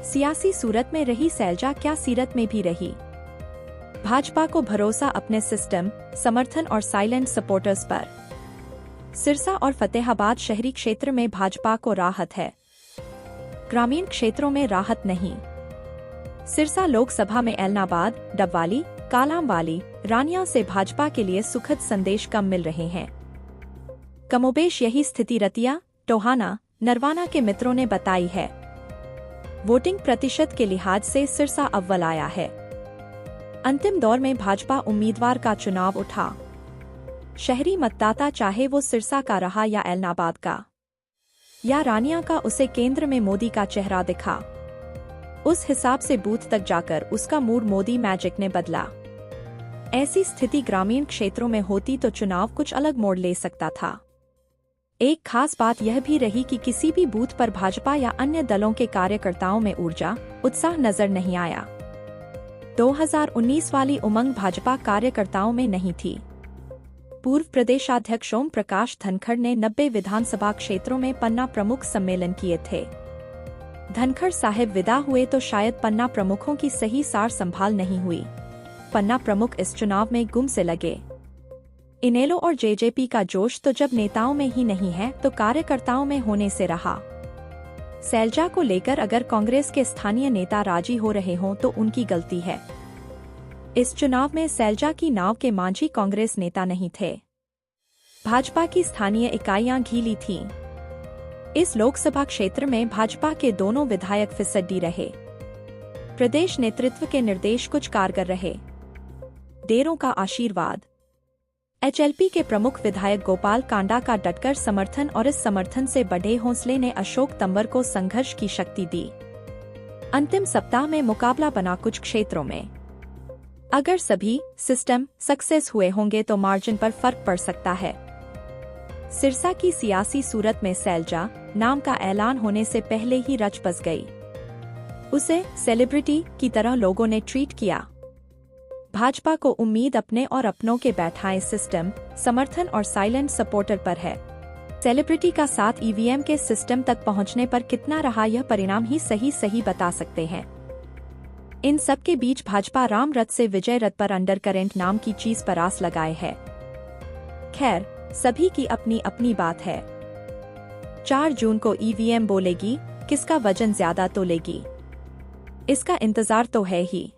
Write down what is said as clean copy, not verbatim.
सियासी सूरत में रही सैलजा क्या सीरत में भी रही? भाजपा को भरोसा अपने सिस्टम, समर्थन और साइलेंट सपोर्टर्स पर। सिरसा और फतेहाबाद शहरी क्षेत्र में भाजपा को राहत है, ग्रामीण क्षेत्रों में राहत नहीं। सिरसा लोकसभा में एलनाबाद, डबवाली, कालामवाली, रानिया से भाजपा के लिए सुखद संदेश कम मिल रहे हैं। कमोबेश यही स्थिति रतिया, टोहाना, नरवाना के मित्रों ने बताई है। वोटिंग प्रतिशत के लिहाज से सिरसा अव्वल आया है। अंतिम दौर में भाजपा उम्मीदवार का चुनाव उठा। शहरी मतदाता चाहे वो सिरसा का रहा या एलनाबाद का या रानिया का, उसे केंद्र में मोदी का चेहरा दिखा। उस हिसाब से बूथ तक जाकर उसका मूड मोदी मैजिक ने बदला। ऐसी स्थिति ग्रामीण क्षेत्रों में होती तो चुनाव कुछ अलग मोड़ ले सकता था। एक खास बात यह भी रही कि किसी भी बूथ पर भाजपा या अन्य दलों के कार्यकर्ताओं में ऊर्जा, उत्साह नजर नहीं आया। 2019 वाली उमंग भाजपा कार्यकर्ताओं में नहीं थी। पूर्व प्रदेशाध्यक्ष ओम प्रकाश धनखड़ ने 90 विधानसभा क्षेत्रों में पन्ना प्रमुख सम्मेलन किए थे। धनखड़ साहिब विदा हुए तो शायद पन्ना प्रमुखों की सही सार संभाल नहीं हुई। पन्ना प्रमुख इस चुनाव में गुम से लगे। इनेलो और जेजेपी का जोश तो जब नेताओं में ही नहीं है तो कार्यकर्ताओं में होने से रहा। सैलजा को लेकर अगर कांग्रेस के स्थानीय नेता राजी हो रहे हों तो उनकी गलती है। इस चुनाव में सैलजा की नाव के मांझी कांग्रेस नेता नहीं थे। भाजपा की स्थानीय इकाइयां घीली थीं। इस लोकसभा क्षेत्र में भाजपा के दोनों विधायक फिसड्डी रहे। प्रदेश नेतृत्व के निर्देश कुछ कारगर रहे। डेरों का आशीर्वाद। एचएलपी के प्रमुख विधायक गोपाल कांडा का डटकर समर्थन और इस समर्थन से बढ़े हौसले ने अशोक तंवर को संघर्ष की शक्ति दी। अंतिम सप्ताह में मुकाबला बना कुछ क्षेत्रों में। अगर सभी सिस्टम सक्सेस हुए होंगे तो मार्जिन पर फर्क पड़ सकता है। सिरसा की सियासी सूरत में सैलजा नाम का ऐलान होने से पहले ही रच बस गई। उसे सेलिब्रिटी की तरह लोगों ने ट्रीट किया। भाजपा को उम्मीद अपने और अपनों के बैठाए सिस्टम, समर्थन और साइलेंट सपोर्टर पर है। सेलिब्रिटी का साथ ईवीएम के सिस्टम तक पहुंचने पर कितना रहा यह परिणाम ही सही बता सकते हैं। इन सब के बीच भाजपा राम रथ से विजय रथ पर अंडर करेंट नाम की चीज पर आस लगाए है। खैर, सभी की अपनी अपनी बात है। 4 जून को ईवीएम बोलेगी, किसका वजन ज्यादा तोलेगी, इसका इंतजार तो है ही।